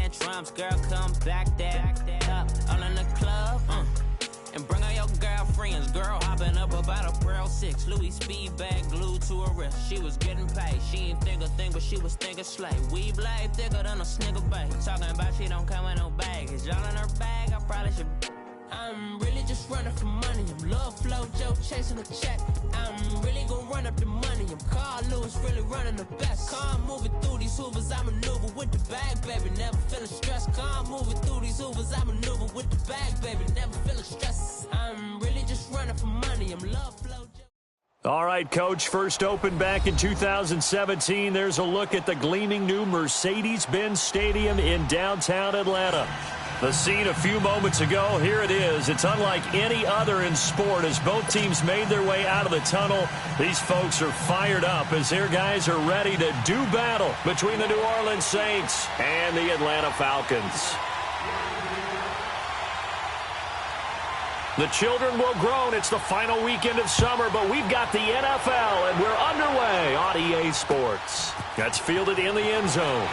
tantrums, girl, come back that up. All in the club, and bring all your girlfriends. Girl hopping up about a Pearl 6. Louis speed bag glued to her wrist. She was getting paid. She ain't think a thing, but she was thinking slay. We blade thicker than a snicker bag. Talking about she don't come with no baggage. All in her bag, I probably should. I'm really just running for money. I'm love flow, Joe chasing a check. I'm really gonna run up the money. I'm Carl Lewis, really running the best. Car moving through these Hoovers, I maneuver with the bag, baby. Never feeling stressed. Car moving through these Hoovers, I maneuver with the bag, baby. Never feeling stressed. I'm really just running for money. I'm love flow, Joe. All right, Coach, first opened back in 2017. There's a look at the gleaming new Mercedes-Benz Stadium in downtown Atlanta. The scene a few moments ago, here it is. It's unlike any other in sport as both teams made their way out of the tunnel. These folks are fired up as their guys are ready to do battle between the New Orleans Saints and the Atlanta Falcons. The children will groan. It's the final weekend of summer, but we've got the NFL, and we're underway on EA Sports. That's fielded in the end zone.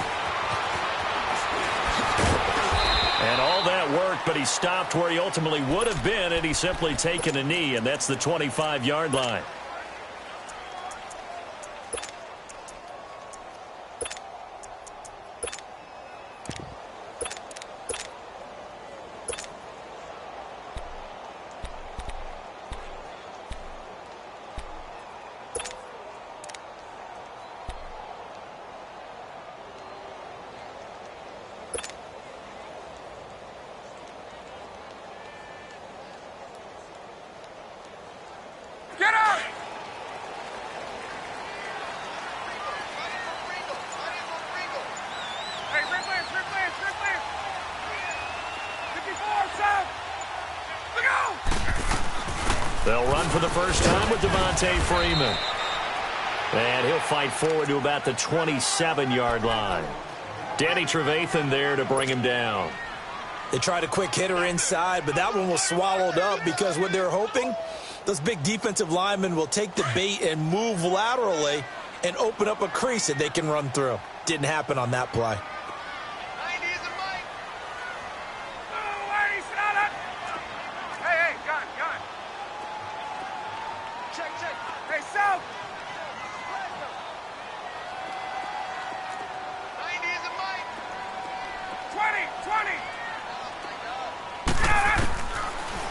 And all that worked, but he stopped where he ultimately would have been had he simply taken a knee, and that's the 25-yard line. They'll run for the first time with Devontae Freeman. And he'll fight forward to about the 27-yard line. Danny Trevathan there to bring him down. They tried a quick hitter inside, but that one was swallowed up because what they're hoping, those big defensive linemen will take the bait and move laterally and open up a crease that they can run through. Didn't happen on that play.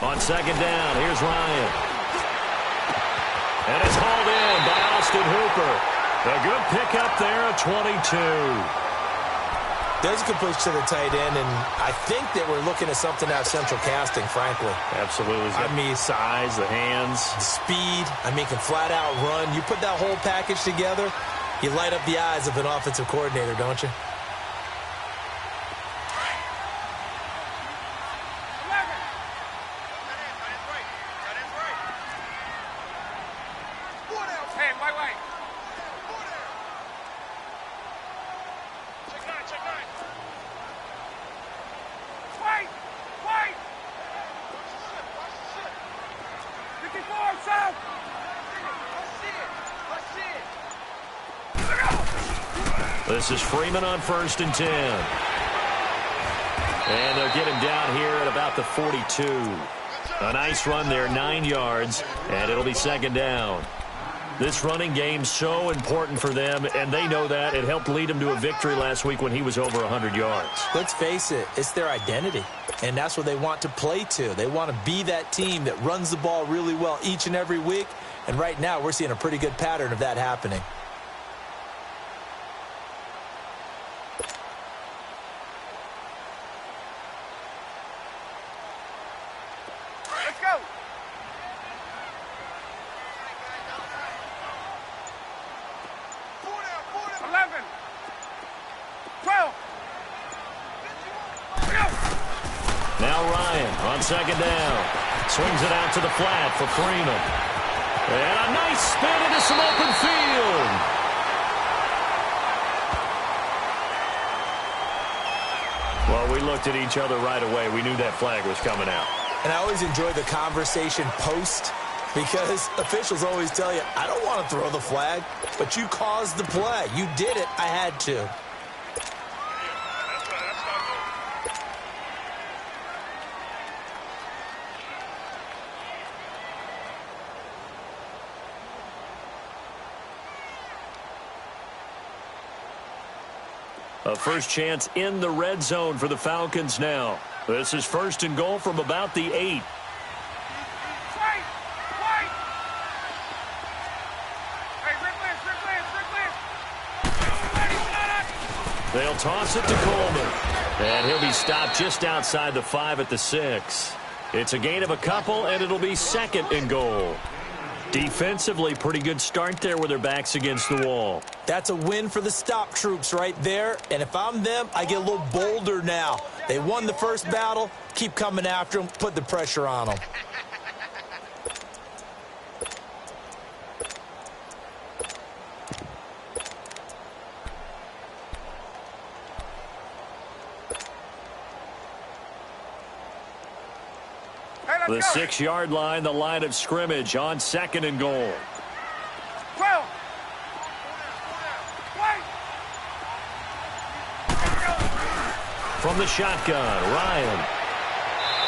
On second down, here's Ryan. And it's hauled in by Austin Hooper. A good pickup there at 22. There's a completion to the tight end, and I think that we're looking at something out of central casting, frankly. Absolutely. I mean, size, the hands. Speed. I mean, can flat out run. You put that whole package together, you light up the eyes of an offensive coordinator, don't you? This is Freeman on 1st and 10. And they'll get him down here at about the 42. A nice run there, 9 yards, and it'll be second down. This running game's so important for them, and they know that. It helped lead them to a victory last week when he was over 100 yards. Let's face it, it's their identity, and that's what they want to play to. They want to be that team that runs the ball really well each and every week, and right now we're seeing a pretty good pattern of that happening. Second down. Swings it out to the flat for Freeman. And a nice spin into some open field. Well, we looked at each other right away. We knew that flag was coming out. And I always enjoy the conversation post because officials always tell you, I don't want to throw the flag, but you caused the play. You did it. I had to. A first chance in the red zone for the Falcons now. This is 1st and goal from about the 8. They'll toss it to Coleman. And he'll be stopped just outside the 5 at the 6. It's a gain of a couple, and it'll be 2nd and goal. Defensively, pretty good start there with their backs against the wall. That's a win for the stop troops right there. And if I'm them, I get a little bolder now. They won the first battle. Keep coming after them. Put the pressure on them. The 6-yard line, the line of scrimmage on 2nd and goal. From the shotgun, Ryan.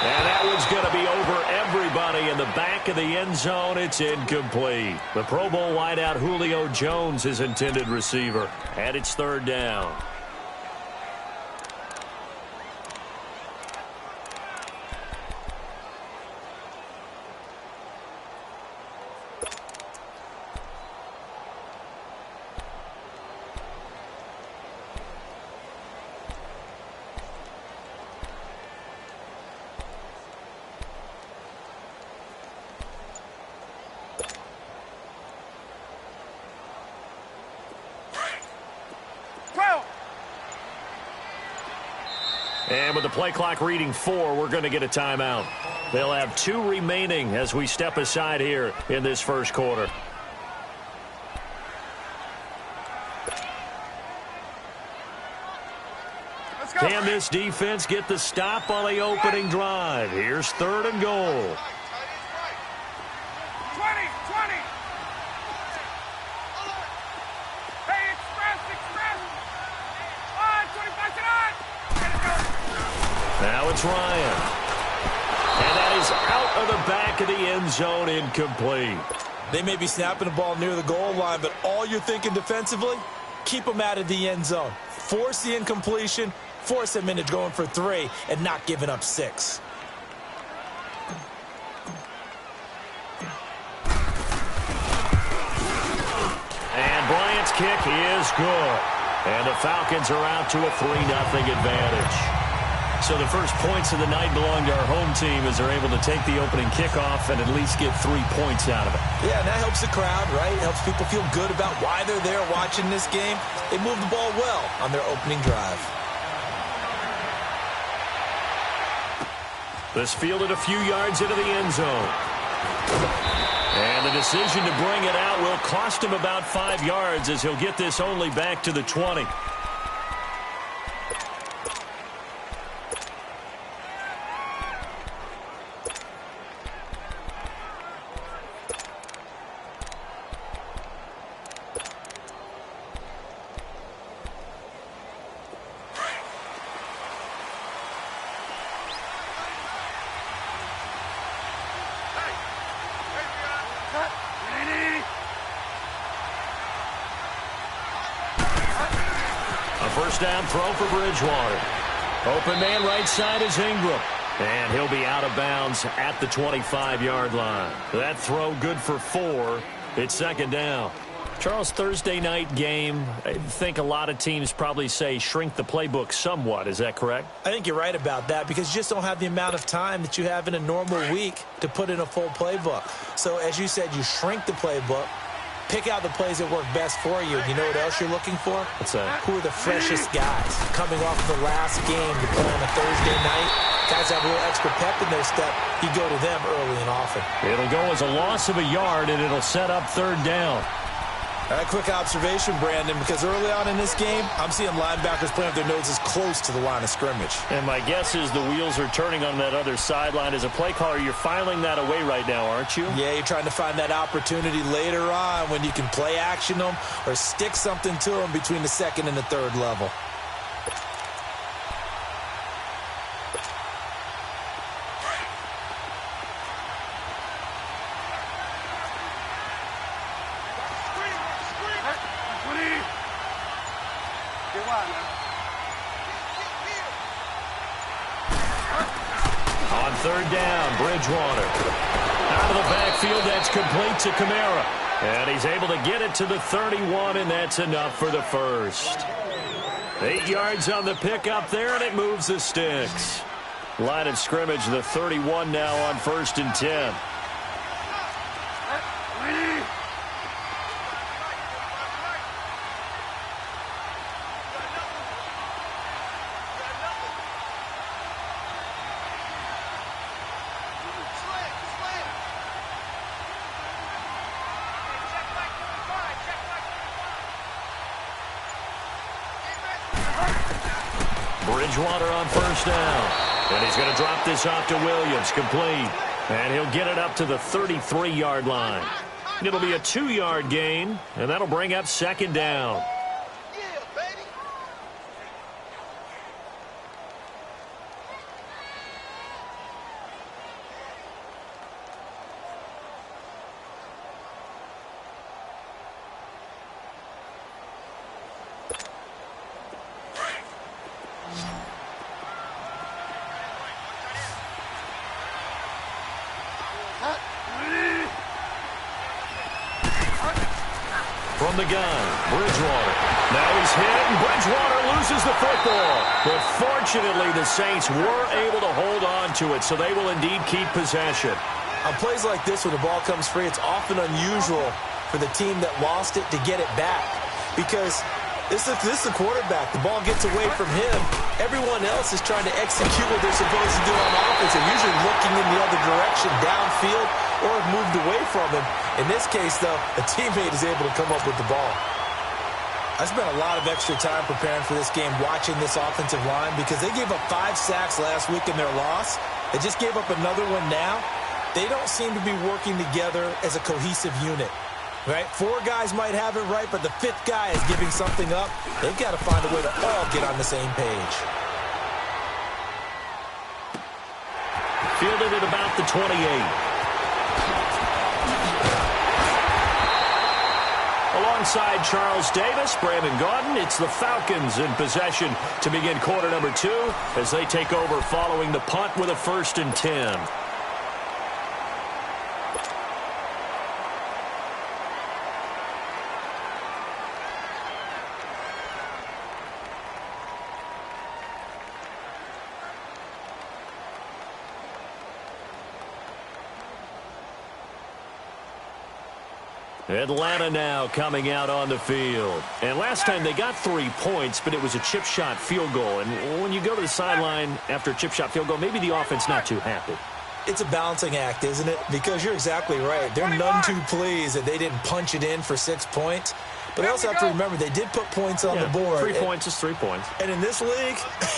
And that one's going to be over everybody in the back of the end zone. It's incomplete. The Pro Bowl wideout Julio Jones is intended receiver. And it's 3rd down. And with the play clock reading 4, we're going to get a timeout. They'll have 2 remaining as we step aside here in this first quarter. Can this defense get the stop on the opening drive? Here's 3rd and goal. Now it's Ryan. And that is out of the back of the end zone, incomplete. They may be snapping the ball near the goal line, but all you're thinking defensively, keep them out of the end zone. Force the incompletion, force them into going for 3, and not giving up 6. And Bryant's kick is good. And the Falcons are out to a 3-0 advantage. So the first points of the night belong to our home team as they're able to take the opening kickoff and at least get 3 points out of it. Yeah, and that helps the crowd, right? It helps people feel good about why they're there watching this game. They moved the ball well on their opening drive. This fielded a few yards into the end zone. And the decision to bring it out will cost him about 5 yards as he'll get this only back to the 20. First down throw for Bridgewater. Open man right side is Ingram. And he'll be out of bounds at the 25-yard line. That throw good for 4. It's 2nd down. Charles, Thursday night game, I think a lot of teams probably say shrink the playbook somewhat. Is that correct? I think you're right about that because you just don't have the amount of time that you have in a normal week to put in a full playbook. So as you said, you shrink the playbook. Pick out the plays that work best for you. You know what else you're looking for? What's that? Who are the freshest guys coming off the last game to play on a Thursday night? Guys have a little extra pep in their step. You go to them early and often. It'll go as a loss of a yard, and it'll set up 3rd down. All right, quick observation, Brandon, because early on in this game, I'm seeing linebackers playing with their noses close to the line of scrimmage. And my guess is the wheels are turning on that other sideline. As a play caller, you're filing that away right now, aren't you? Yeah, you're trying to find that opportunity later on when you can play action them or stick something to them between the 2nd and the 3rd level. third down, Bridgewater. Out of the backfield, that's complete to Kamara. And he's able to get it to the 31, and that's enough for the first. 8 yards on the pickup there, and it moves the sticks. Line of scrimmage, the 31 now on 1st and 10. Bridgewater on 1st down. And he's going to drop this off to Williams, complete. And he'll get it up to the 33-yard line. It'll be a 2-yard gain, and that'll bring up 2nd down. From the gun, Bridgewater. Now he's hit, and Bridgewater loses the football. But fortunately, the Saints were able to hold on to it, so they will indeed keep possession. On plays like this, when the ball comes free, it's often unusual for the team that lost it to get it back. Because this is the quarterback. The ball gets away from him. Everyone else is trying to execute what they're supposed to do on offense. They're usually looking in the other direction, downfield, or have moved away from him. In this case, though, a teammate is able to come up with the ball. I spent a lot of extra time preparing for this game, watching this offensive line, because they gave up 5 sacks last week in their loss. They just gave up another one now. They don't seem to be working together as a cohesive unit. Right? 4 guys might have it right, but the 5th guy is giving something up. They've got to find a way to all get on the same page. Fielded at about the 28. Alongside Charles Davis, Brandon Gaudin, it's the Falcons in possession to begin quarter number 2 as they take over following the punt with a 1st and 10. Atlanta now coming out on the field. And last time they got 3 points, but it was a chip shot field goal. And when you go to the sideline after a chip shot field goal, maybe the offense not too happy. It's a balancing act, isn't it? Because you're exactly right. They're none too pleased that they didn't punch it in for 6 points. But I also have to remember they did put points on the board. 3 points is 3 points. And in this league,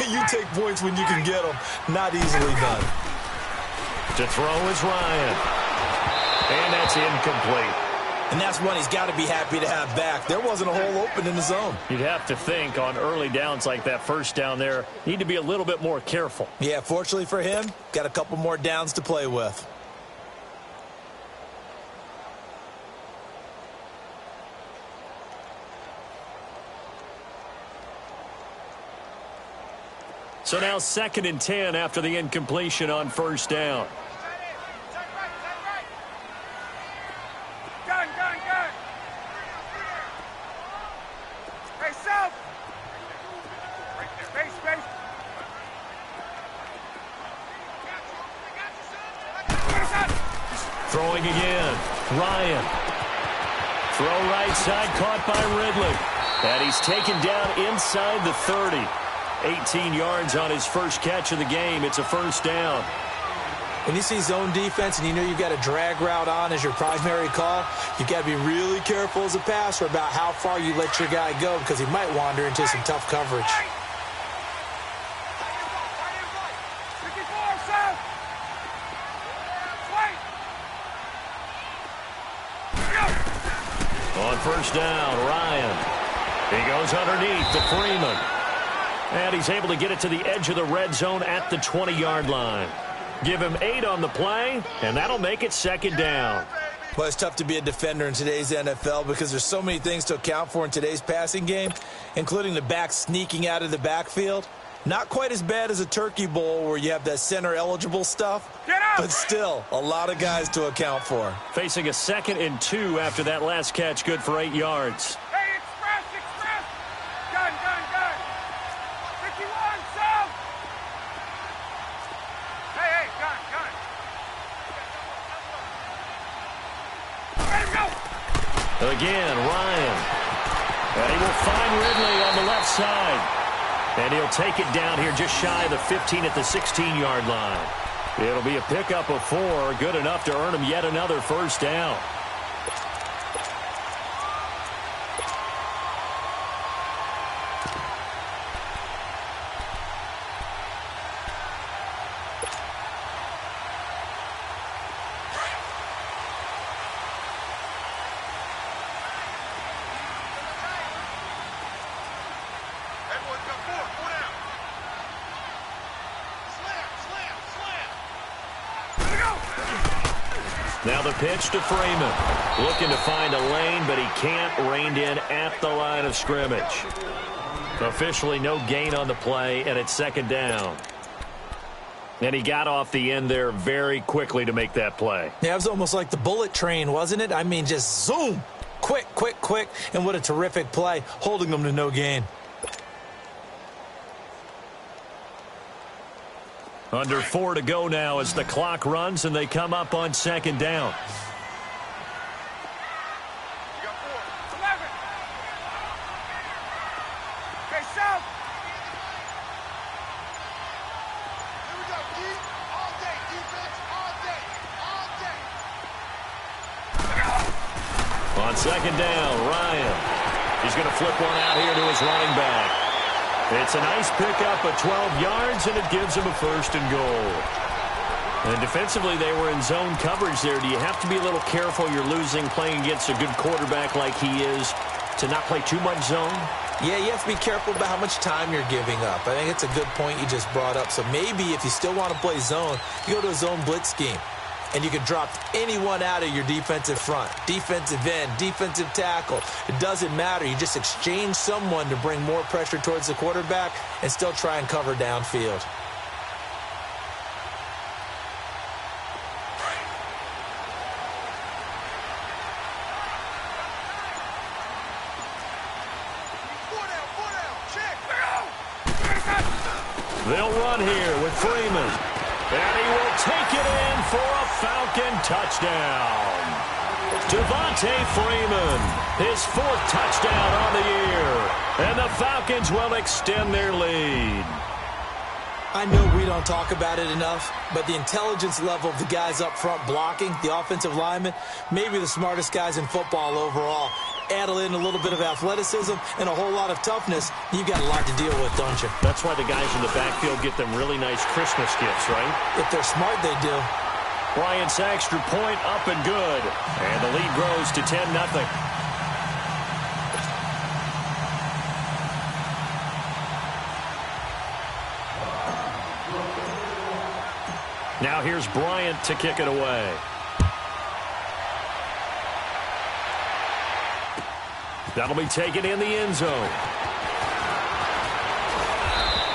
you take points when you can get them. Not easily done. To throw is Ryan. And that's incomplete. And that's one he's got to be happy to have back. There wasn't a hole open in the zone. You'd have to think on early downs like that, 1st down there, need to be a little bit more careful. Yeah, fortunately for him, got a couple more downs to play with. So now 2nd and 10 after the incompletion on 1st down. Throwing again. Ryan. Throw right side, caught by Ridley. And he's taken down inside the 30. 18 yards on his first catch of the game. It's a 1st down. When you see zone defense and you know you've got a drag route on as your primary call, you've got to be really careful as a passer about how far you let your guy go because he might wander into some tough coverage. On 1st down, Ryan. He goes underneath to Freeman. And he's able to get it to the edge of the red zone at the 20-yard line. Give him 8 on the play, and that'll make it 2nd down. Well, it's tough to be a defender in today's NFL because there's so many things to account for in today's passing game, including the back sneaking out of the backfield. Not quite as bad as a turkey bowl where you have that center-eligible stuff, but still a lot of guys to account for. Facing a 2nd and 2 after that last catch, good for 8 yards. Hey, express! Gun! 51, sub! Hey, gun! Ready to go! Again, Ryan. And he will find Ridley on the left side. And he'll take it down here just shy of the 15 at the 16-yard line. It'll be a pickup of 4, good enough to earn him yet another first down. Now the pitch to Freeman. Looking to find a lane, but he can't. Reined in at the line of scrimmage. Officially no gain on the play, and it's 2nd down. And he got off the end there very quickly to make that play. Yeah, it was almost like the bullet train, wasn't it? I mean, just zoom. Quick. And what a terrific play, holding them to no gain. Under 4 to go now as the clock runs and they come up on 2nd down. You got 4. 11. Okay, south. Here we go, D. All day, defense, all day. On 2nd down, Ryan. He's going to flip one out here to his running back. It's a nice pickup of 12 yards, and it gives him a 1st and goal. And defensively, they were in zone coverage there. Do you have to be a little careful? You're losing playing against a good quarterback like he is to not play too much zone? Yeah, you have to be careful about how much time you're giving up. I think it's a good point you just brought up. So maybe if you still want to play zone, you go to a zone blitz scheme. And you can drop anyone out of your defensive front, defensive end, defensive tackle. It doesn't matter. You just exchange someone to bring more pressure towards the quarterback and still try and cover downfield. They'll run here with Freeman. And he will take it in for a Falcon touchdown. Devontae Freeman, his 4th touchdown on the year. And the Falcons will extend their lead. I know we don't talk about it enough, but the intelligence level of the guys up front blocking, the offensive linemen, maybe the smartest guys in football overall. Add in a little bit of athleticism and a whole lot of toughness, you've got a lot to deal with, don't you? That's why the guys in the backfield get them really nice Christmas gifts, right? If they're smart, they do. Bryant's extra point up and good. And the lead grows to 10-0. Now here's Bryant to kick it away. That'll be taken in the end zone.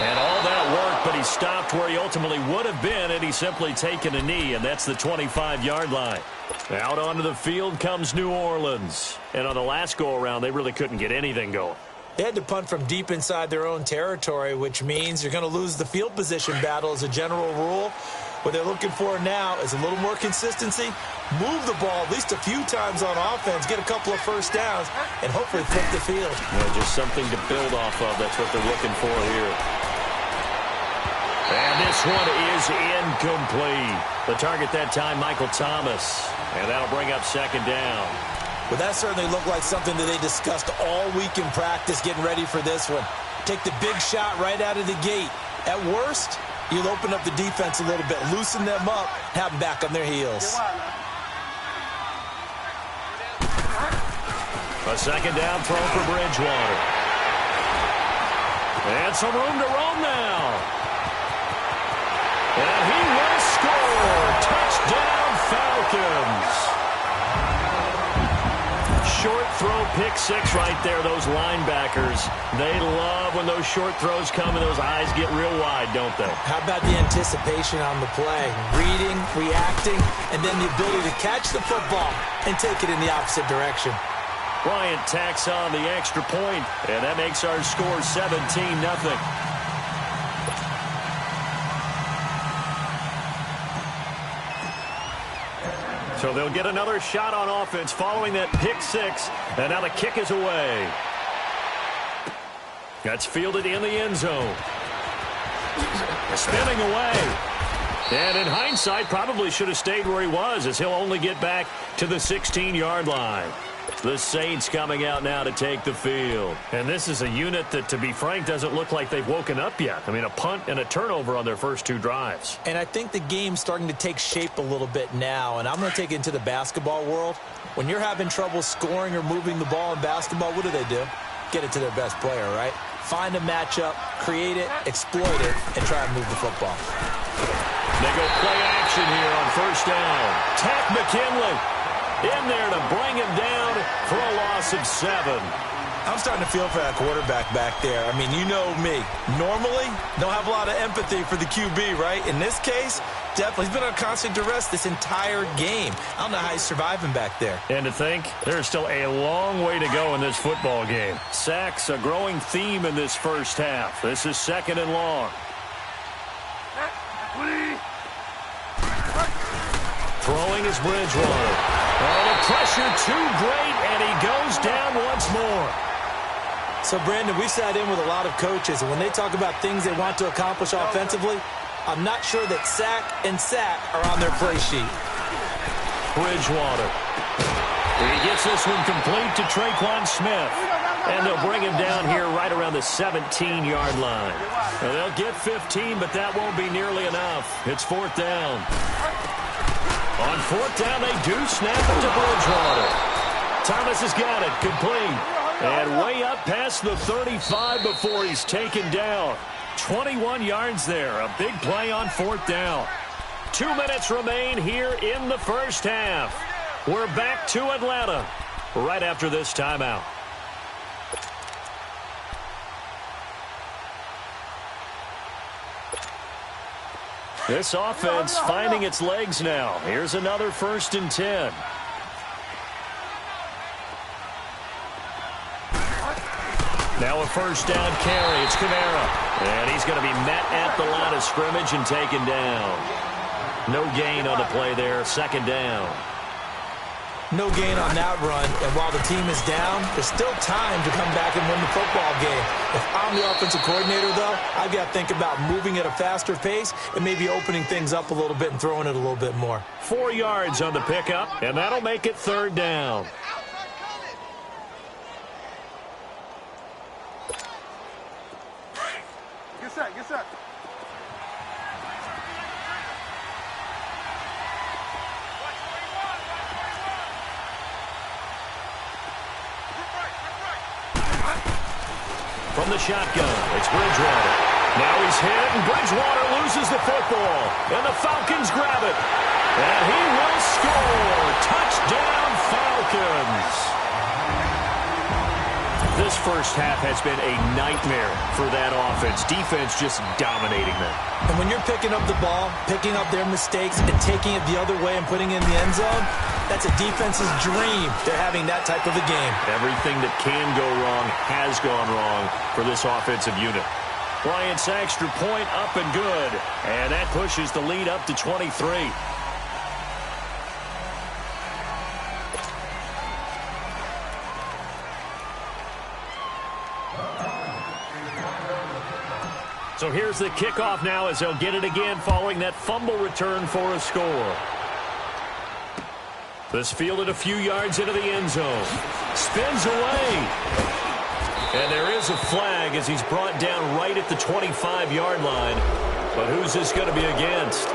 And all that work, but he stopped where he ultimately would have been, and he's simply taken a knee, and that's the 25-yard line. Out onto the field comes New Orleans. And on the last go-around, they really couldn't get anything going. They had to punt from deep inside their own territory, which means you're going to lose the field position battle as a general rule. What they're looking for now is a little more consistency, move the ball at least a few times on offense, get a couple of first downs, and hopefully flip the field. Yeah, just something to build off of. That's what they're looking for here. And this one is incomplete. The target that time, Michael Thomas. And that'll bring up 2nd down. Well, that certainly looked like something that they discussed all week in practice getting ready for this one. Take the big shot right out of the gate. At worst, you'll open up the defense a little bit, loosen them up, have them back on their heels. A 2nd down throw for Bridgewater. And some room to roam now. And he will score. Touchdown, Falcons. Short throw, pick 6 right there, those linebackers. They love when those short throws come and those eyes get real wide, don't they? How about the anticipation on the play? Reading, reacting, and then the ability to catch the football and take it in the opposite direction. Bryant tacks on the extra point, and that makes our score 17-0. So they'll get another shot on offense following that pick 6, and now the kick is away. That's fielded in the end zone. Spinning away. And in hindsight, probably should have stayed where he was, as he'll only get back to the 16-yard line. The Saints coming out now to take the field. And this is a unit that, to be frank, doesn't look like they've woken up yet. I mean, a punt and a turnover on their first 2 drives. And I think the game's starting to take shape a little bit now, and I'm going to take it into the basketball world. When you're having trouble scoring or moving the ball in basketball, what do? Get it to their best player, right? Find a matchup, create it, exploit it, and try and move the football. They go play action here on first down. Tack McKinley in there to bring him down for a loss of 7. I'm starting to feel for that quarterback back there. I mean, you know me. Normally, don't have a lot of empathy for the QB, right? In this case, definitely. He's been on constant duress this entire game. I don't know how he's surviving back there. And to think, there's still a long way to go in this football game. Sacks, a growing theme in this first half. This is 2nd and long. Throwing is Bridgewater. Oh, the pressure too great, and he goes down once more. So, Brandon, we sat in with a lot of coaches, and when they talk about things they want to accomplish offensively, I'm not sure that sack and sack are on their play sheet. Bridgewater. He gets this one complete to Traquan Smith. And they'll bring him down here right around the 17-yard line. Now, they'll get 15, but that won't be nearly enough. It's 4th down. On 4th down, they do snap it to Bridgewater. Thomas has got it, complete. And way up past the 35 before he's taken down. 21 yards there, a big play on 4th down. 2 minutes remain here in the first half. We're back to Atlanta right after this timeout. This offense finding its legs now. Here's another 1st and 10. Now a first down carry. It's Kamara. And he's going to be met at the line of scrimmage and taken down. No gain on the play there. 2nd down. No gain on that run, and while the team is down, there's still time to come back and win the football game. If I'm the offensive coordinator, though, I've got to think about moving at a faster pace and maybe opening things up a little bit and throwing it a little bit more. 4 yards on the pickup, and that'll make it 3rd down. Get set, get set. From the shotgun, it's Bridgewater. Now he's hit, and Bridgewater loses the football. And the Falcons grab it. And he will score. Touchdown, Falcons. This first half has been a nightmare for that offense. Defense just dominating them. And when you're picking up the ball, picking up their mistakes, and taking it the other way and putting it in the end zone, that's a defense's dream. They're having that type of a game. Everything that can go wrong has gone wrong for this offensive unit. Bryant's extra point up and good. And that pushes the lead up to 23. So here's the kickoff now as they'll get it again following that fumble return for a score. This fielded a few yards into the end zone. Spins away. And there is a flag as he's brought down right at the 25-yard line. But who's this going to be against?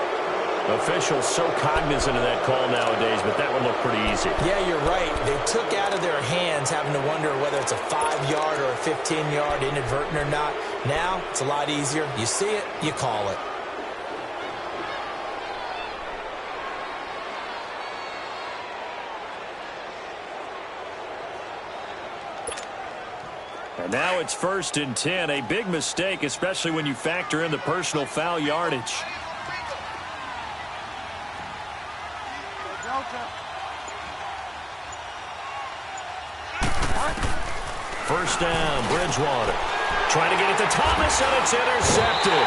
Officials so cognizant of that call nowadays, but that one looked pretty easy. Yeah, you're right. They took out of their hands having to wonder whether it's a 5-yard or a 15-yard inadvertent or not. Now, it's a lot easier. You see it, you call it. And now it's 1st and 10. A big mistake, especially when you factor in the personal foul yardage. First down, Bridgewater. Trying to get it to Thomas, and it's intercepted.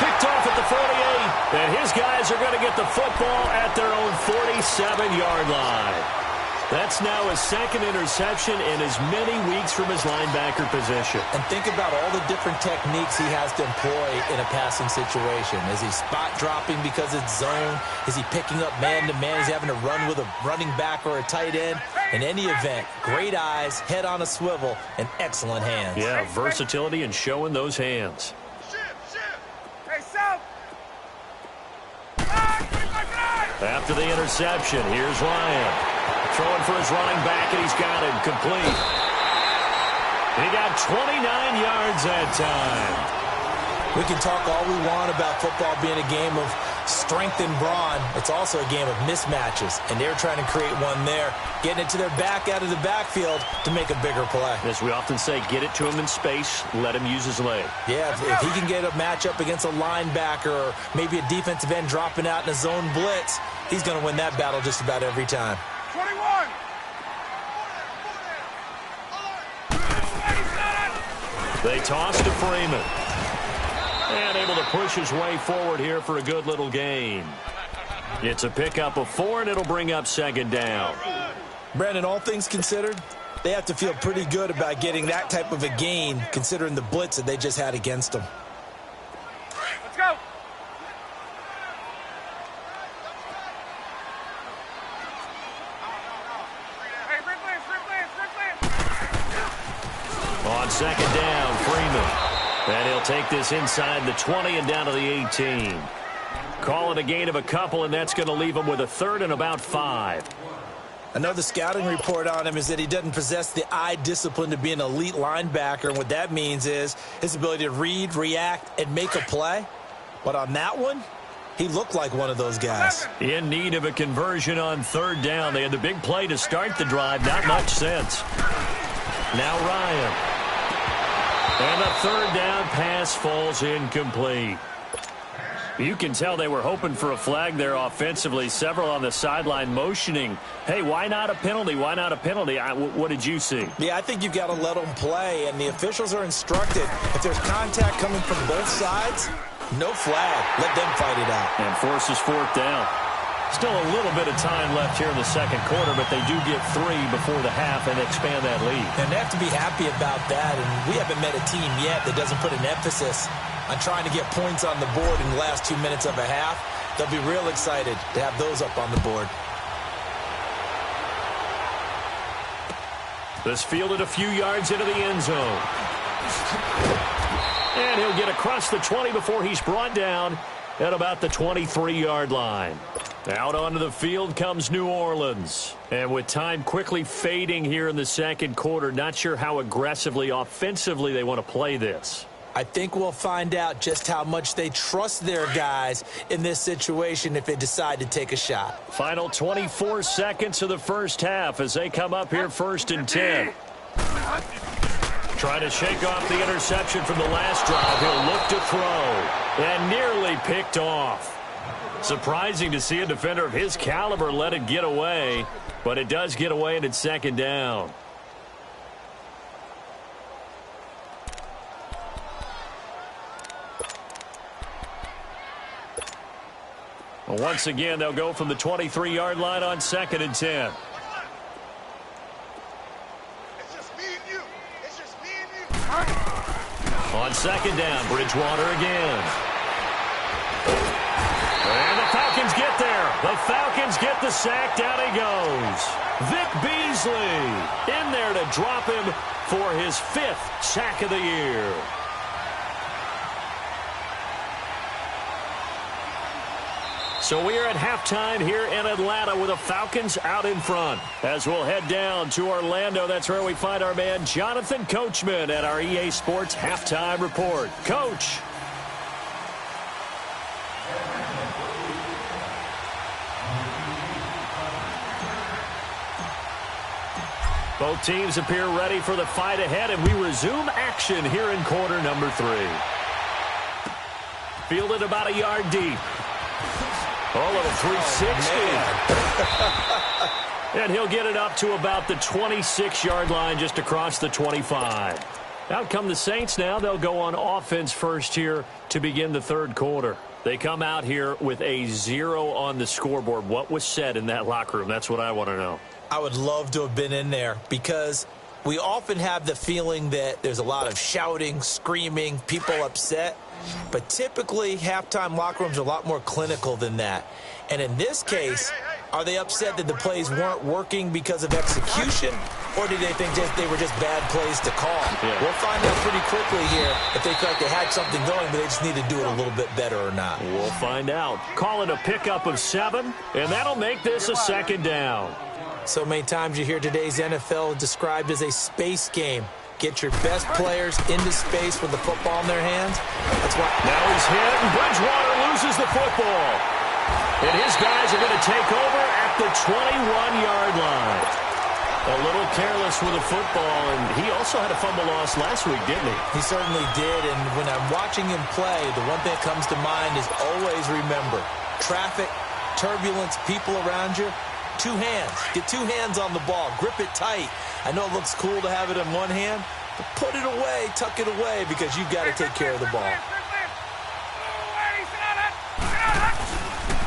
Picked off at the 48, and his guys are going to get the football at their own 47-yard line. That's now his second interception in as many weeks from his linebacker position. And think about all the different techniques he has to employ in a passing situation. Is he spot dropping because it's zone? Is he picking up man-to-man? Is he having to run with a running back or a tight end? In any event, great eyes, head on a swivel, and excellent hands. Yeah, versatility and showing those hands. After the interception, here's Ryan. Throwing for his running back, and he's got him complete. He got 29 yards that time. We can talk all we want about football being a game of strength and brawn. It's also a game of mismatches, and they're trying to create one there, getting it to their back out of the backfield to make a bigger play. As we often say, get it to him in space, let him use his leg. Yeah, if he can get a matchup against a linebacker or maybe a defensive end dropping out in a zone blitz, he's going to win that battle just about every time. 21. They toss to Freeman. And able to push his way forward here for a good little gain. It's a pickup of 4, and it'll bring up 2nd down. Brandon, all things considered, they have to feel pretty good about getting that type of a gain considering the blitz that they just had against them. Let's go. On 2nd down, Freeman. And he'll take this inside the 20 and down to the 18. Call it a gain of a couple, and that's going to leave him with a 3rd and about 5. Another scouting report on him is that he doesn't possess the eye discipline to be an elite linebacker, and what that means is his ability to read, react, and make a play. But on that one, he looked like one of those guys. In need of a conversion on 3rd down. They had the big play to start the drive. Not much sense. Now Ryan. And a 3rd down pass falls incomplete. You can tell they were hoping for a flag there offensively. Several on the sideline motioning, hey, why not a penalty? Why not a penalty? What did you see? Yeah, I think you've got to let them play, and the officials are instructed. If there's contact coming from both sides, no flag. Let them fight it out. And forces 4th down. Still a little bit of time left here in the 2nd quarter, but they do get 3 before the half and expand that lead. And they have to be happy about that, and we haven't met a team yet that doesn't put an emphasis on trying to get points on the board in the last 2 minutes of a half. They'll be real excited to have those up on the board. This fielded a few yards into the end zone. And he'll get across the 20 before he's brought down at about the 23-yard line. Out onto the field comes New Orleans. And with time quickly fading here in the 2nd quarter, not sure how aggressively, offensively they want to play this. I think we'll find out just how much they trust their guys in this situation if they decide to take a shot. Final 24 seconds of the first half as they come up here 1st and 10. Trying to shake off the interception from the last drive. He'll look to throw. And nearly picked off. Surprising to see a defender of his caliber let it get away. But it does get away, and it's 2nd down. Once again, they'll go from the 23-yard line on 2nd and 10. It's just me and you. It's just me and you. On 2nd down, Bridgewater again. And the Falcons get there. The Falcons get the sack. Down he goes. Vic Beasley in there to drop him for his 5th sack of the year. So we are at halftime here in Atlanta with the Falcons out in front. As we'll head down to Orlando, that's where we find our man Jonathan Coachman at our EA Sports Halftime Report. Coach. Both teams appear ready for the fight ahead, and we resume action here in quarter number 3. Fielded about a yard deep. A little 360. And he'll get it up to about the 26-yard line, just across the 25. Out come the Saints now. They'll go on offense first here to begin the third quarter. They come out here with a 0 on the scoreboard. What was said in that locker room? That's what I want to know. I would love to have been in there because we often have the feeling that there's a lot of shouting, screaming, people upset. But typically, halftime locker rooms are a lot more clinical than that. And in this case, are they upset that the plays weren't working because of execution? Or do they think they were just bad plays to call? Yeah. We'll find out pretty quickly here if they feel like they had something going, but they just need to do it a little bit better or not. We'll find out. Call it a pickup of 7, and that'll make this a second down. So many times you hear today's NFL described as a space game. Get your best players into space with the football in their hands. That's why. Now he's hit, and Bridgewater loses the football. And his guys are going to take over at the 21-yard line. A little careless with the football, and he also had a fumble loss last week, didn't he? He certainly did, and when I'm watching him play, the one thing that comes to mind is always remember, traffic, turbulence, people around you, 2 hands. Get 2 hands on the ball. Grip it tight. I know it looks cool to have it in one hand, but put it away, tuck it away, because you've got to take care of the ball.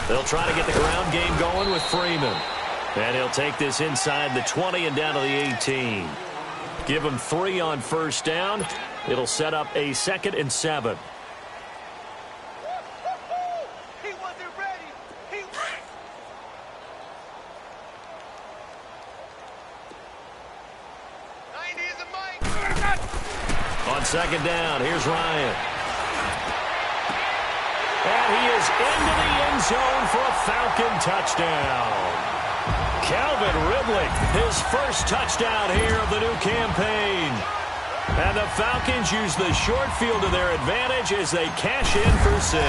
They'll try to get the ground game going with Freeman. And he'll take this inside the 20 and down to the 18. Give him 3 on first down. It'll set up a 2nd and 7. He wasn't ready. On second down, here's Ryan. And he is into the end zone for a Falcon touchdown. Calvin Ridley, his first touchdown here of the new campaign. And the Falcons use the short field to their advantage as they cash in for 6.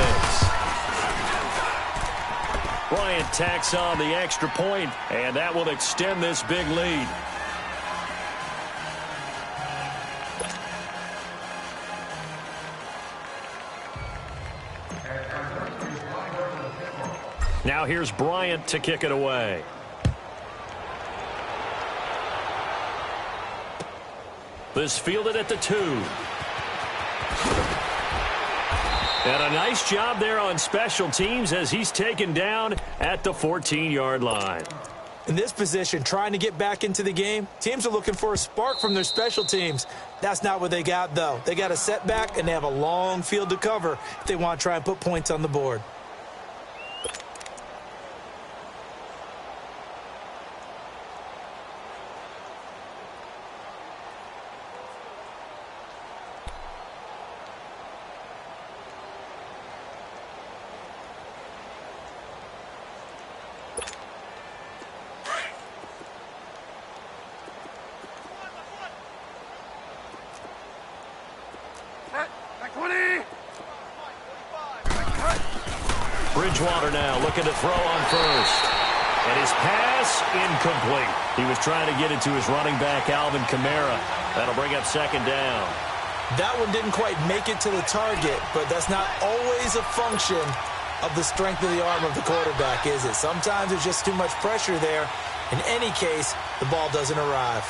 Bryant tacks on the extra point, and that will extend this big lead. Now here's Bryant to kick it away. This fielded at the 2. And a nice job there on special teams as he's taken down at the 14-yard line. In this position, trying to get back into the game, teams are looking for a spark from their special teams. That's not what they got, though. They got a setback, and they have a long field to cover if they want to try and put points on the board. Bridgewater now looking to throw on first. And his pass incomplete. He was trying to get it to his running back, Alvin Kamara. That'll bring up 2nd down. That one didn't quite make it to the target, but that's not always a function of the strength of the arm of the quarterback, is it? Sometimes there's just too much pressure there. In any case, the ball doesn't arrive.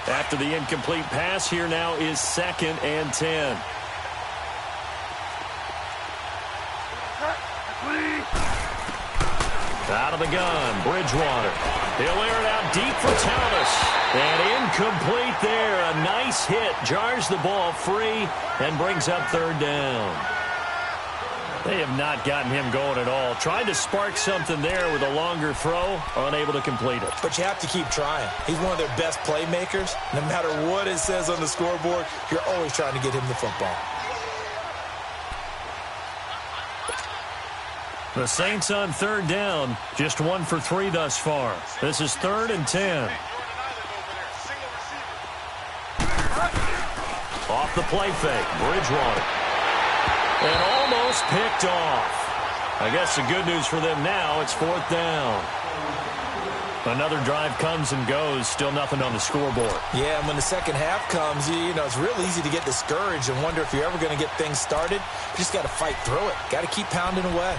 After the incomplete pass, here now is 2nd and 10. Out of the gun, Bridgewater. He'll air it out deep for Thomas. And incomplete there. A nice hit. Jars the ball free and brings up 3rd down. They have not gotten him going at all. Tried to spark something there with a longer throw. Unable to complete it. But you have to keep trying. He's one of their best playmakers. No matter what it says on the scoreboard, you're always trying to get him the football. The Saints on 3rd down, just 1 for 3 thus far. This is 3rd and 10. Off the play fake, Bridgewater. And almost picked off. I guess the good news for them now, it's 4th down. Another drive comes and goes, still nothing on the scoreboard. Yeah, and when the second half comes, you know, it's real easy to get discouraged and wonder if you're ever going to get things started. You just got to fight through it. Got to keep pounding away.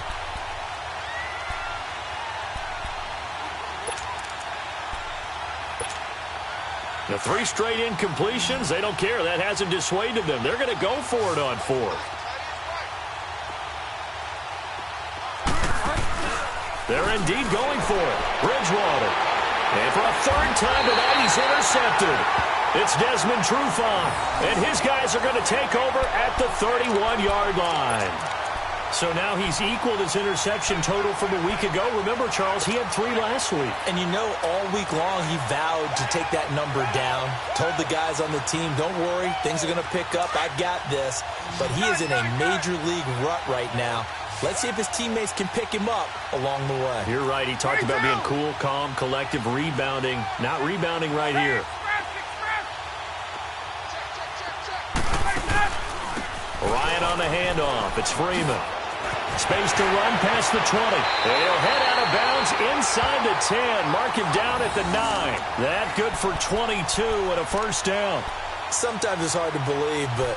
The 3 straight incompletions, they don't care. That hasn't dissuaded them. They're going to go for it on 4th. They're indeed going for it. Bridgewater. And for a 3rd time tonight, he's intercepted. It's Desmond Trufant. And his guys are going to take over at the 31-yard line. So now he's equaled his interception total from a week ago. Remember, Charles, he had 3 last week. And you know, all week long, he vowed to take that number down. Told the guys on the team, don't worry, things are going to pick up. I got this. But he is in a major league rut right now. Let's see if his teammates can pick him up along the way. You're right. He talked about being cool, calm, collective, rebounding. Not rebounding right here. Ryan on the handoff. It's Freeman. Space to run past the 20. And he'll head out of bounds inside the 10. Mark him down at the 9. That good for 22 and a first down. Sometimes it's hard to believe, but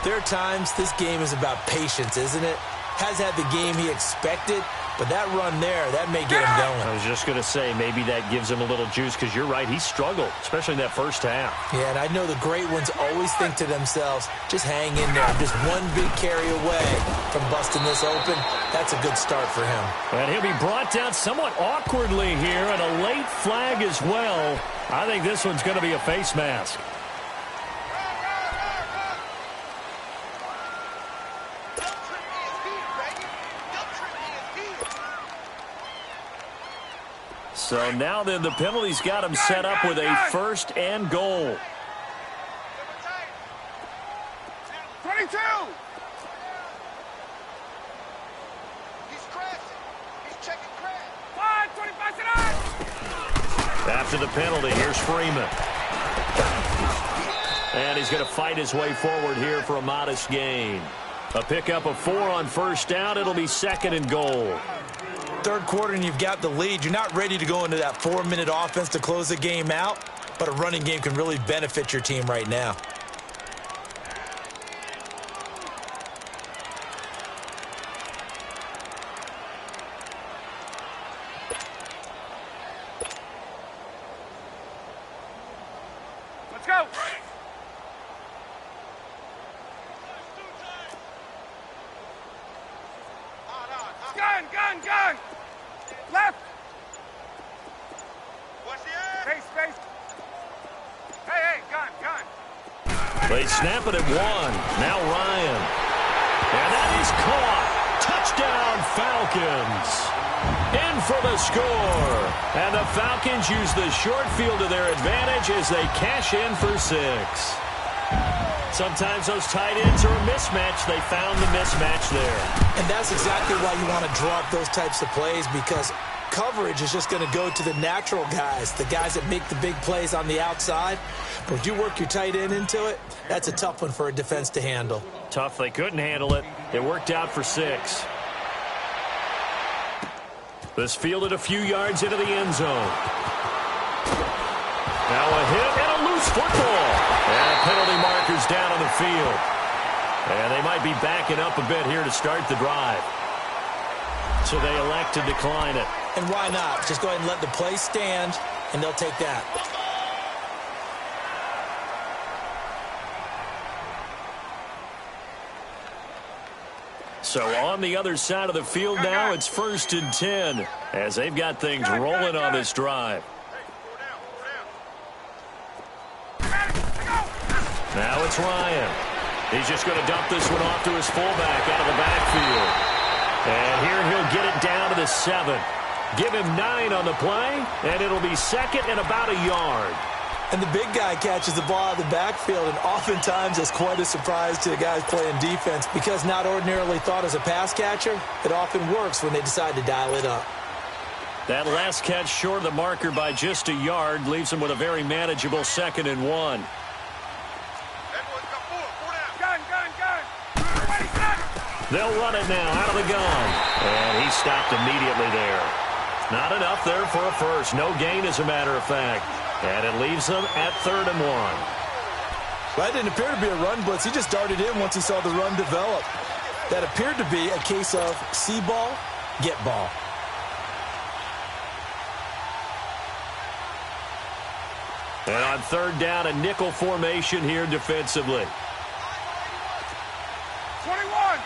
there are times this game is about patience, isn't it? Has had the game he expected, but that run there, that may get him going. I was just going to say, maybe that gives him a little juice, because you're right, he struggled, especially in that first half. Yeah, and I know the great ones always think to themselves, just hang in there. Just one big carry away from busting this open. That's a good start for him. And he'll be brought down somewhat awkwardly here, and a late flag as well. I think this one's going to be a face mask. So now then the penalty's got him set up with a 1st and goal. 22! He's crashing. He's checking crash. 25 After the penalty, here's Freeman. And he's going to fight his way forward here for a modest gain. A pickup of 4 on 1st down. It'll be 2nd and goal. 3rd quarter and you've got the lead. You're not ready to go into that 4-minute offense to close the game out, but a running game can really benefit your team right now. Let's go! Gun! Left! What's the end? Space! Hey, gun! They snap it at 1. Now Ryan. And that is caught. Touchdown, Falcons. In for the score. And the Falcons use the short field to their advantage as they cash in for 6. Sometimes those tight ends are a mismatch. They found the mismatch there. And that's exactly why you want to draw up those types of plays, because coverage is just going to go to the natural guys, the guys that make the big plays on the outside. But when you work your tight end into it, that's a tough one for a defense to handle. Tough. They couldn't handle it. It worked out for 6. This fielded a few yards into the end zone. Now a hit and a loose football. And penalty markers down on the field. And they might be backing up a bit here to start the drive. So they elect to decline it. And why not? Just go ahead and let the play stand, and they'll take that. So on the other side of the field now, it's 1st and 10 as they've got things rolling on this drive. Now it's Ryan. He's just going to dump this one off to his fullback out of the backfield. And here he'll get it down to the 7. Give him 9 on the play, and it'll be 2nd and about a yard. And the big guy catches the ball out of the backfield, and oftentimes it's quite a surprise to the guys playing defense, because not ordinarily thought as a pass catcher, it often works when they decide to dial it up. That last catch short of the marker by just a yard leaves him with a very manageable 2nd and 1. Gun! They'll run it now out of the gun. And he stopped immediately there. Not enough there for a first. No gain, as a matter of fact. And it leaves them at 3rd and 1. Well, that didn't appear to be a run blitz. He just darted in once he saw the run develop. That appeared to be a case of see ball, get ball. And on 3rd down, a nickel formation here defensively. 21.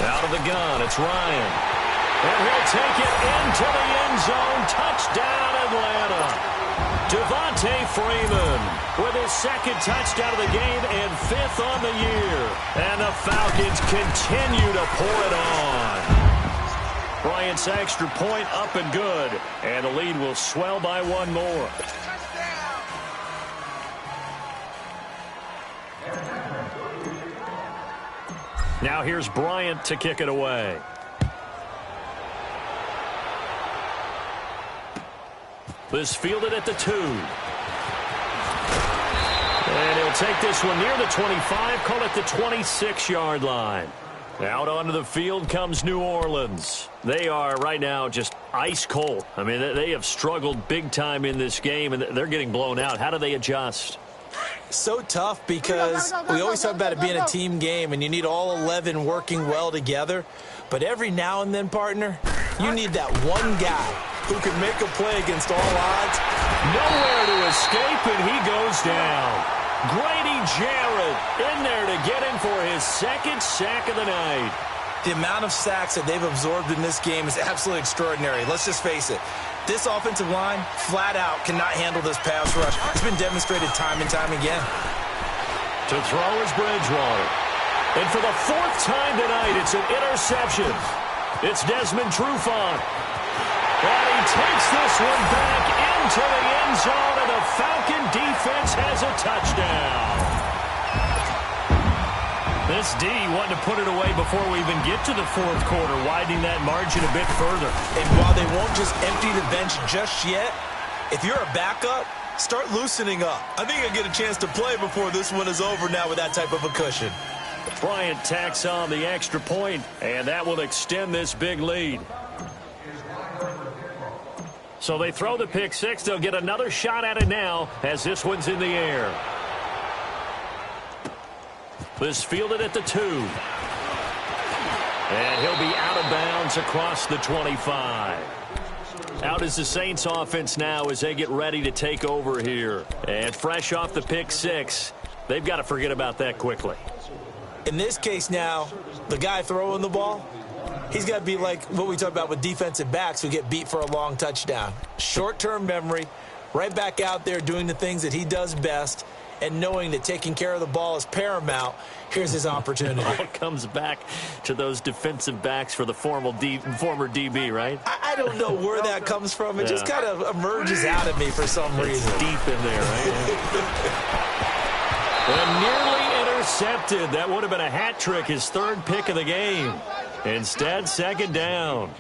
Out of the gun, it's Ryan. And he'll take it into the end zone. Touchdown, Atlanta. Devontae Freeman with his 2nd touchdown of the game and 5th on the year. And the Falcons continue to pour it on. Bryant's extra point up and good. And the lead will swell by 1 more. Now here's Bryant to kick it away. This fielded at the 2. And he'll take this one near the 25, call it the 26-yard line. Out onto the field comes New Orleans. They are right now just ice cold. I mean, they have struggled big time in this game, and they're getting blown out. How do they adjust? So tough because we always talk about it being a team game, and you need all 11 working well together. But every now and then, partner, you need that one guy who can make a play against all odds. Nowhere to escape, and he goes down. Grady Jarrett in there to get him for his 2nd sack of the night. The amount of sacks that they've absorbed in this game is absolutely extraordinary. Let's just face it. This offensive line, flat out, cannot handle this pass rush. It's been demonstrated time and time again. To throw is Bridgewater. And for the 4th time tonight, it's an interception. It's Desmond Trufant. And he takes this one back into the end zone, and the Falcon defense has a touchdown. This D wanting to put it away before we even get to the 4th quarter, widening that margin a bit further. And while they won't just empty the bench just yet, if you're a backup, start loosening up. I think you'll get a chance to play before this one is over now with that type of a cushion. Bryant tacks on the extra point, and that will extend this big lead. So they throw the pick 6. They'll get another shot at it now as this one's in the air. This fielded at the 2. And he'll be out of bounds across the 25. Out is the Saints offense now as they get ready to take over here. And fresh off the pick 6, they've got to forget about that quickly. In this case now, the guy throwing the ball, he's got to be like what we talk about with defensive backs who get beat for a long touchdown. Short-term memory, right back out there doing the things that he does best, and knowing that taking care of the ball is paramount. Here's his opportunity. It all comes back to those defensive backs for the former DB, right? I don't know where that comes from. It just kind of emerges out of me for some reason. It's deep in there, right? And nearly intercepted. That would have been a hat trick, his 3rd pick of the game. Instead, 2nd down.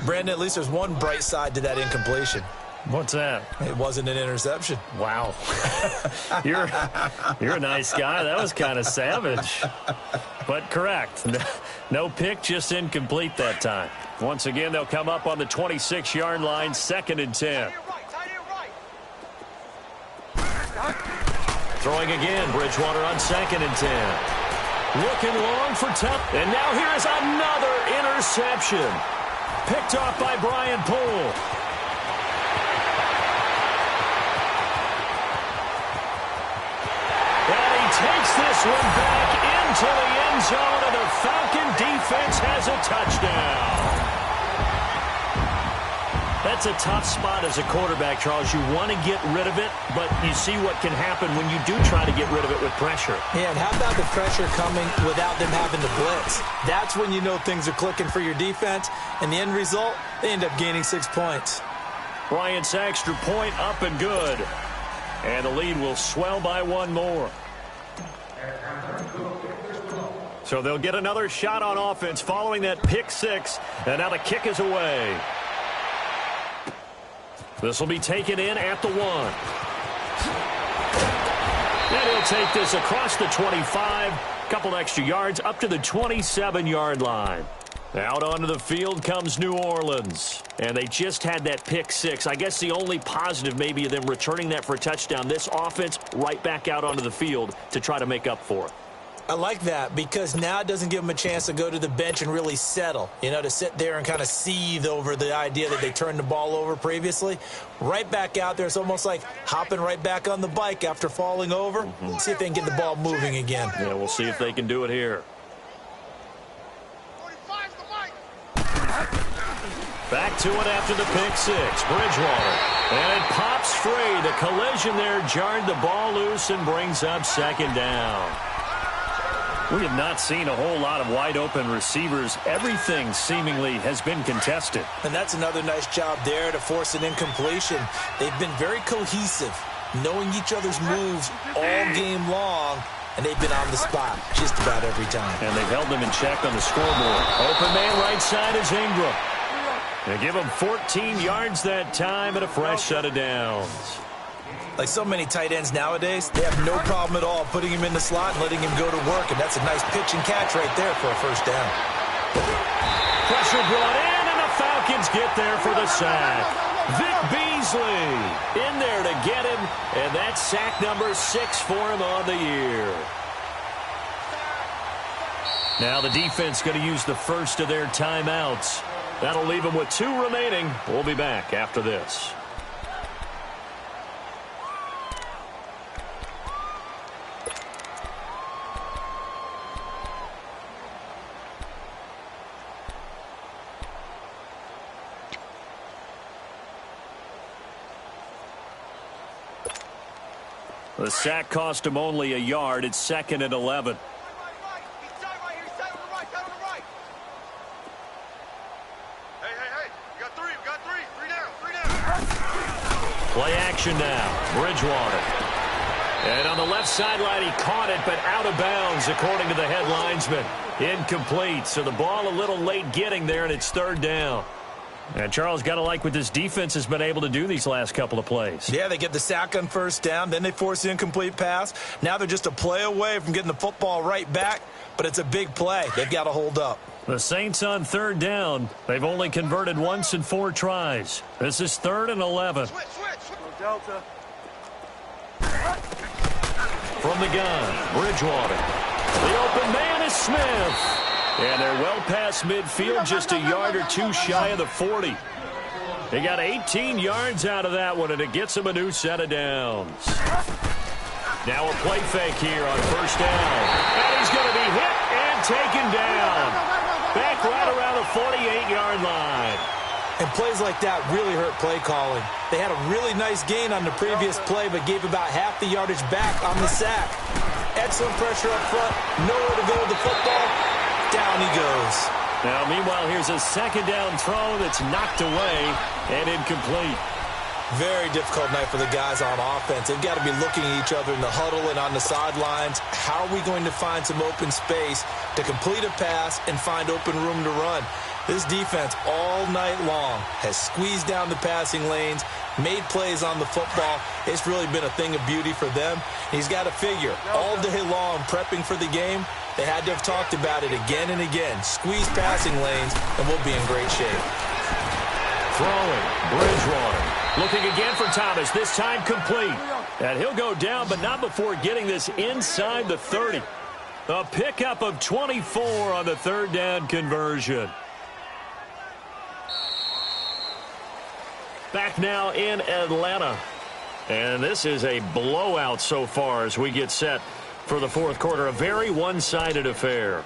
Brandon, at least there's one bright side to that incompletion. What's that? It wasn't an interception. Wow. You're a nice guy. That was kind of savage. But correct. No pick, just incomplete that time. Once again, they'll come up on the 26-yard line, 2nd and 10. Throwing again, Bridgewater on 2nd and 10. Looking long for tough. And now here is another interception. Picked off by Brian Poole. Takes this one back into the end zone, and the Falcon defense has a touchdown. That's a tough spot as a quarterback, Charles. You want to get rid of it, but you see what can happen when you do try to get rid of it with pressure. Yeah, and how about the pressure coming without them having to blitz? That's when you know things are clicking for your defense, and the end result, they end up gaining 6 points. Bryant's extra point up and good, and the lead will swell by 1 more. So they'll get another shot on offense following that pick 6, and now the kick is away. This will be taken in at the 1. And he'll take this across the 25, couple extra yards up to the 27-yard line. Out onto the field comes New Orleans. And they just had that pick six. I guess the only positive maybe of them returning that for a touchdown. This offense right back out onto the field to try to make up for it. I like that because now it doesn't give them a chance to go to the bench and really settle, to sit there and kind of seethe over the idea that they turned the ball over previously. Right back out there. It's almost like hopping right back on the bike after falling over. See if they can get the ball moving again. Yeah, we'll see if they can do it here. Back to it after the pick six. Bridgewater. And it pops free. The collision there jarred the ball loose and brings up second down. We have not seen a whole lot of wide-open receivers. Everything seemingly has been contested. And that's another nice job there to force an incompletion. They've been very cohesive, knowing each other's moves all game long, and they've been on the spot just about every time. And they've held them in check on the scoreboard. Open man right side is Ingram. They give him 14 yards that time and a fresh set of downs. Like so many tight ends nowadays, they have no problem at all putting him in the slot and letting him go to work, and that's a nice pitch and catch right there for a first down. Pressure brought in, and the Falcons get there for the sack. Vic Beasley in there to get him, and that's sack number 6 for him on the year. Now the defense going to use the first of their timeouts. That'll leave them with 2 remaining. We'll be back after this. The sack cost him only a yard. It's 2nd and 11. Play action now. Bridgewater. And on the left sideline, he caught it, but out of bounds, according to the head linesman. Incomplete. So the ball a little late getting there, and it's 3rd down. And Charles, got to like what this defense has been able to do these last couple of plays. Yeah, they get the sack on 1st down, then they force the incomplete pass. Now they're just a play away from getting the football right back, but it's a big play. They've got to hold up. The Saints on 3rd down. They've only converted once in 4 tries. This is 3rd and 11. Delta. From the gun, Bridgewater. The open man is Smith. And they're well past midfield, just a yard or 2 shy of the 40. They got 18 yards out of that one, and it gets them a new set of downs. Now a play fake here on 1st down. And he's going to be hit and taken down. Back right around the 48-yard line. And plays like that really hurt play calling. They had a really nice gain on the previous play, but gave about half the yardage back on the sack. Excellent pressure up front. Nowhere to go with the football. Down he goes. Now, meanwhile, here's a 2nd down throw that's knocked away and incomplete. Very difficult night for the guys on offense. They've got to be looking at each other in the huddle and on the sidelines. How are we going to find some open space to complete a pass and find open room to run? This defense all night long has squeezed down the passing lanes, made plays on the football. It's really been a thing of beauty for them. He's got to figure all day long prepping for the game. They had to have talked about it again and again. Squeeze passing lanes, and we'll be in great shape. Throwing, Bridgewater. Looking again for Thomas, this time complete. And he'll go down, but not before getting this inside the 30. A pickup of 24 on the 3rd down conversion. Back now in Atlanta. And this is a blowout so far as we get set for the 4th quarter. A very one-sided affair.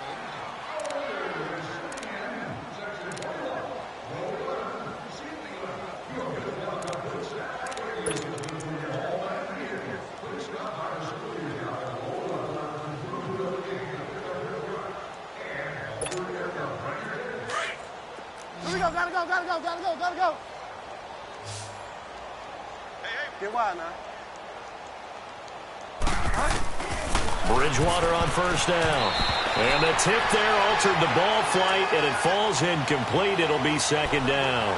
Here we go, gotta go. Get wide now. Bridgewater on 1st down. And the tip there altered the ball flight, and it falls incomplete. It'll be 2nd down.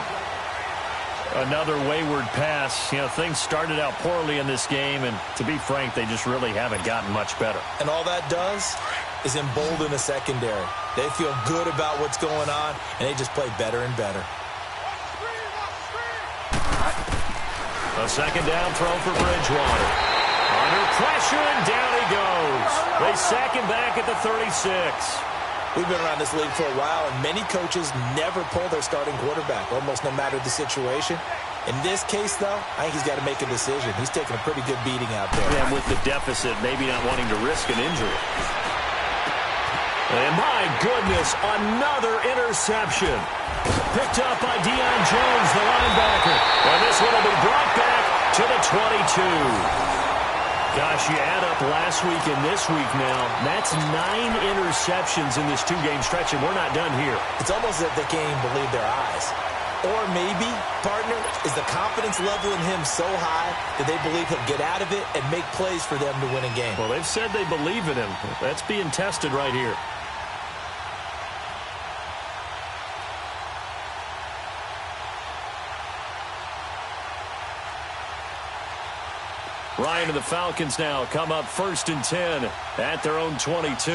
Another wayward pass. You know, things started out poorly in this game, and to be frank, they just really haven't gotten much better. And all that does is embolden the secondary. They feel good about what's going on, and they just play better and better. A second down throw for Bridgewater. Under pressure, and down he goes. They sack him back at the 36. We've been around this league for a while, and many coaches never pull their starting quarterback, almost no matter the situation. In this case, though, I think he's got to make a decision. He's taking a pretty good beating out there. And with the deficit, maybe not wanting to risk an injury. And my goodness, another interception. Picked up by Deion Jones, the linebacker. And this one will be brought back to the 22. Gosh, you add up last week and this week now, that's 9 interceptions in this two-game stretch, and we're not done here. It's almost as if they can't even believe their eyes. Or maybe, partner, is the confidence level in him so high that they believe he'll get out of it and make plays for them to win a game. Well, they've said they believe in him. That's being tested right here. Ryan and the Falcons now come up 1st and 10 at their own 22.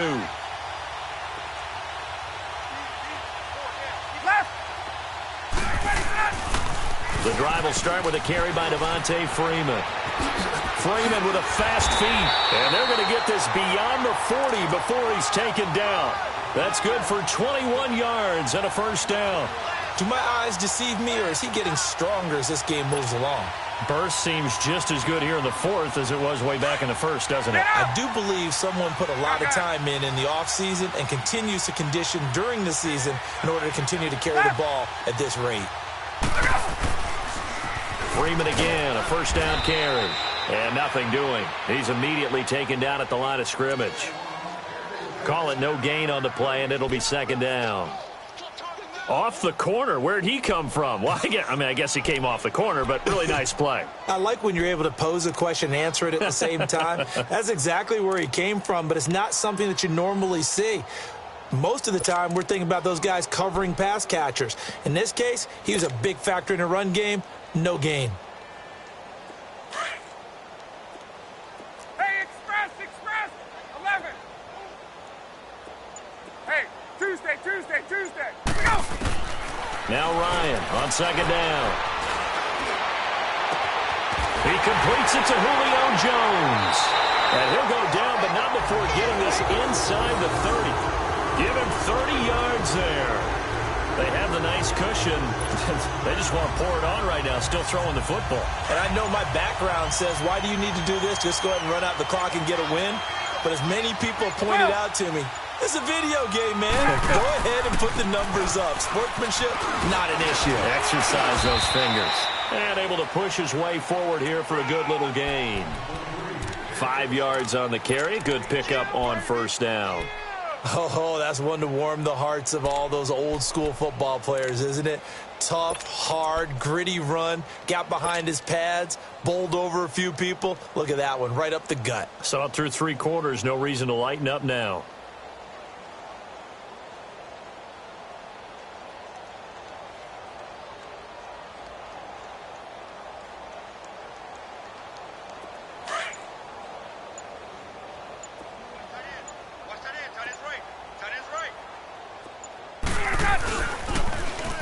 The drive will start with a carry by Devontae Freeman. Freeman with a fast feet, and they're going to get this beyond the 40 before he's taken down. That's good for 21 yards and a first down. Do my eyes deceive me, or is he getting stronger as this game moves along? Burst seems just as good here in the 4th as it was way back in the 1st, doesn't it? I do believe someone put a lot of time in the offseason and continues to condition during the season in order to continue to carry the ball at this rate. Freeman again, a first down carry. And nothing doing. He's immediately taken down at the line of scrimmage. Call it no gain on the play, and it'll be 2nd down. Off the corner. Where'd he come from? Well, I guess he came off the corner, but really nice play. I like when you're able to pose a question and answer it at the same time. That's exactly where he came from, but it's not something that you normally see. Most of the time, we're thinking about those guys covering pass catchers. In this case, he was a big factor in the run game. No gain. Hey, Express, 11. Hey, Tuesday. Here we go. Now Ryan on 2nd down. He completes it to Julio Jones. And he'll go down, but not before getting this inside the 30. Give him 30 yards there. They have the nice cushion. They just want to pour it on right now, still throwing the football. And I know my background says, why do you need to do this? Just go ahead and run out the clock and get a win. But as many people have pointed out to me, it's a video game, man. Go ahead and put the numbers up. Sportsmanship, not an issue. Exercise those fingers. And able to push his way forward here for a good little gain. 5 yards on the carry. Good pickup on first down. Oh, that's one to warm the hearts of all those old school football players, isn't it? Tough, hard, gritty run. Got behind his pads, bowled over a few people. Look at that one, right up the gut. Saw it through 3 quarters. No reason to lighten up now.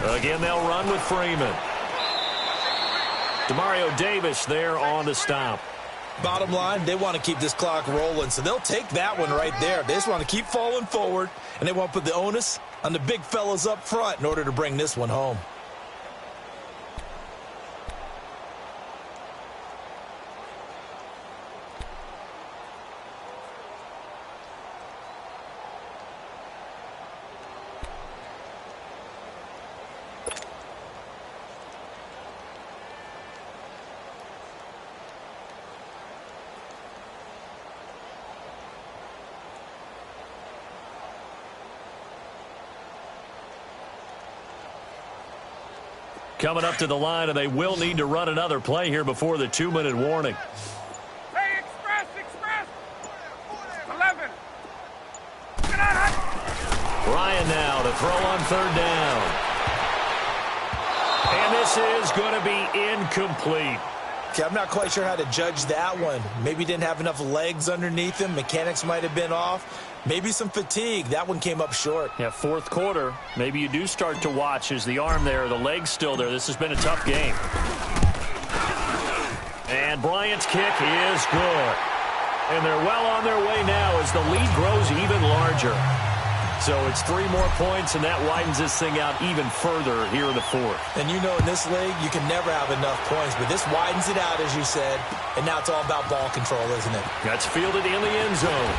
Again, they'll run with Freeman. Demario Davis there on the stop. Bottom line, they want to keep this clock rolling, so they'll take that one right there. They just want to keep falling forward, and they want to put the onus on the big fellas up front in order to bring this one home. Coming up to the line, and they will need to run another play here before the 2-minute warning. Hey, Express. 11. Ryan now to throw on 3rd down. And this is going to be incomplete. Okay, I'm not quite sure how to judge that one. Maybe he didn't have enough legs underneath him. Mechanics might have been off. Maybe some fatigue. That one came up short. Yeah, fourth quarter. Maybe you do start to watch as the arm there, the leg's still there. This has been a tough game. And Bryant's kick is good. And they're well on their way now as the lead grows even larger. So it's 3 more points, and that widens this thing out even further here in the fourth. And you know in this league, you can never have enough points, but this widens it out, as you said, and now it's all about ball control, isn't it? That's fielded in the end zone.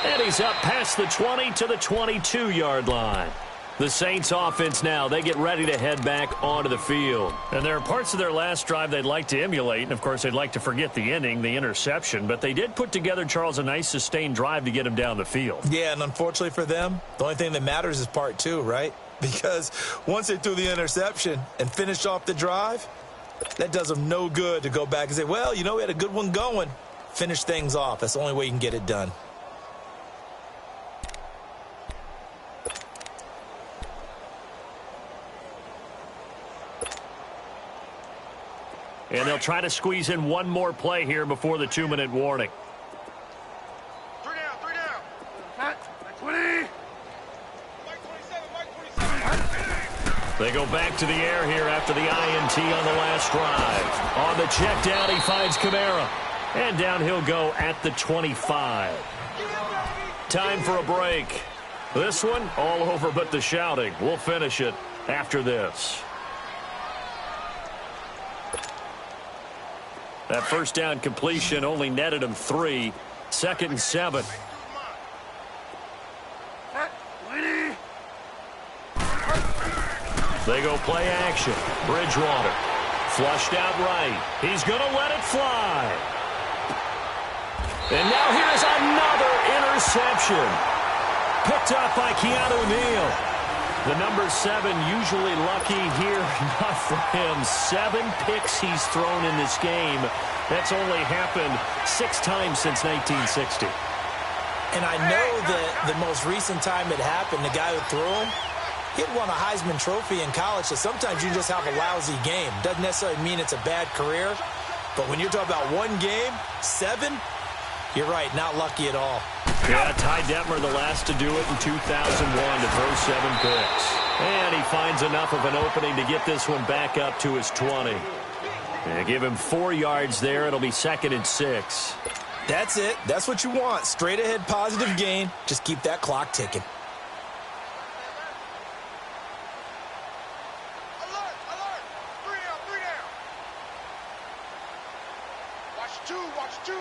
And he's up past the 20 to the 22-yard line. The Saints offense now, they get ready to head back onto the field. And there are parts of their last drive they'd like to emulate, and of course they'd like to forget the ending, the interception, but they did put together, Charles, a nice sustained drive to get him down the field. Yeah, and unfortunately for them, the only thing that matters is part 2, right? Because once they threw the interception and finished off the drive, that does them no good to go back and say, well, you know, we had a good one going. Finish things off. That's the only way you can get it done. And they'll try to squeeze in one more play here before the 2-minute warning. 3 down, 3 down. Hot. 20. Mike 27, Mike 27. They go back to the air here after the INT on the last drive. On the check down, he finds Kamara. And down he'll go at the 25. Time for a break. This one, all over but the shouting. We'll finish it after this. That first down completion only netted him 3. 2nd and 7. They go play action. Bridgewater. Flushed out right. He's going to let it fly. And now here's another interception. Picked up by Keanu Neal. The number 7 usually lucky here. Not for him. 7 picks he's thrown in this game. That's only happened 6 times since 1960. And I know that the most recent time it happened, the guy who threw him, he had won a Heisman Trophy in college, so sometimes you just have a lousy game. Doesn't necessarily mean it's a bad career, but when you're talking about one game, 7, you're right, not lucky at all. Yeah, Ty Detmer, the last to do it in 2001 to throw 7 picks. And he finds enough of an opening to get this one back up to his 20. And give him 4 yards there. It'll be 2nd and 6. That's it. That's what you want. Straight ahead positive gain. Just keep that clock ticking. Alert, alert. 3 down, 3 down. Watch 2, watch 2.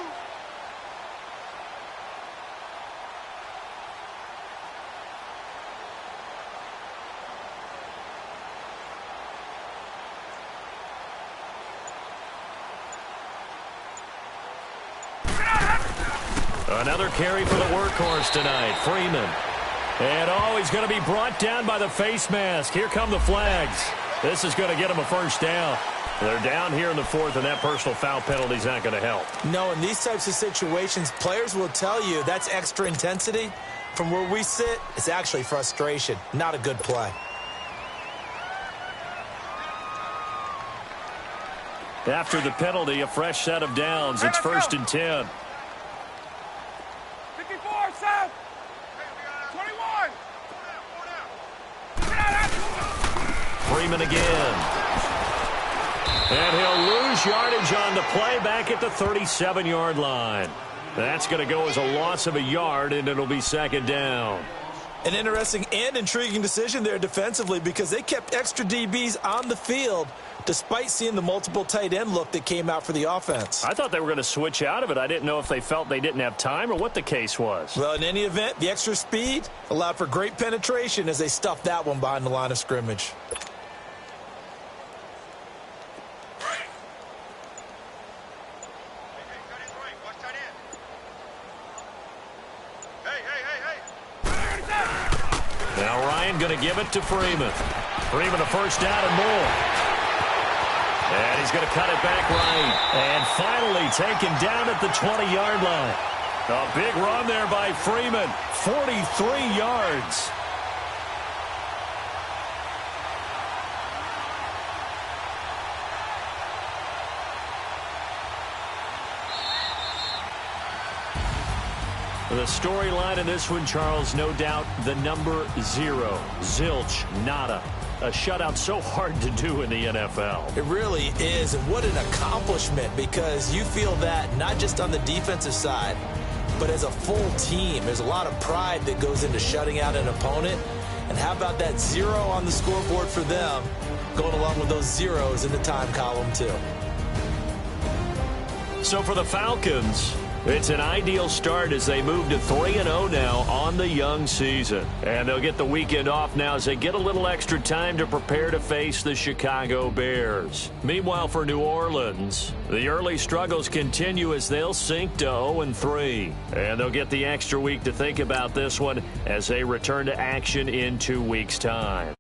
Another carry for the workhorse tonight, Freeman. And he's going to be brought down by the face mask. Here come the flags. This is going to get him a first down. They're down here in the 4th, and that personal foul penalty is not going to help. No, in these types of situations, players will tell you that's extra intensity. From where we sit, it's actually frustration. Not a good play. After the penalty, a fresh set of downs. It's 1st and 10. 54, South. 21. 4 down. Freeman again. And he'll lose yardage on the play back at the 37-yard line. That's going to go as a loss of a yard, and it'll be 2nd down. An interesting and intriguing decision there defensively because they kept extra DBs on the field despite seeing the multiple tight end look that came out for the offense. I thought they were going to switch out of it. I didn't know if they felt they didn't have time or what the case was. Well, in any event, the extra speed allowed for great penetration as they stuffed that one behind the line of scrimmage. Now Ryan going to give it to Freeman. Freeman a first down and more. And he's going to cut it back right. And finally taken down at the 20-yard line. A big run there by Freeman. 43 yards. The storyline in this one, Charles, no doubt the number 0. Zilch, nada. A shutout so hard to do in the NFL. It really is, and what an accomplishment, because you feel that not just on the defensive side, but as a full team. There's a lot of pride that goes into shutting out an opponent. And how about that 0 on the scoreboard for them, going along with those zeros in the time column too. So for the Falcons, it's an ideal start as they move to 3-0 now on the young season. And they'll get the weekend off now as they get a little extra time to prepare to face the Chicago Bears. Meanwhile, for New Orleans, the early struggles continue as they'll sink to 0-3. And they'll get the extra week to think about this one as they return to action in 2 weeks' time.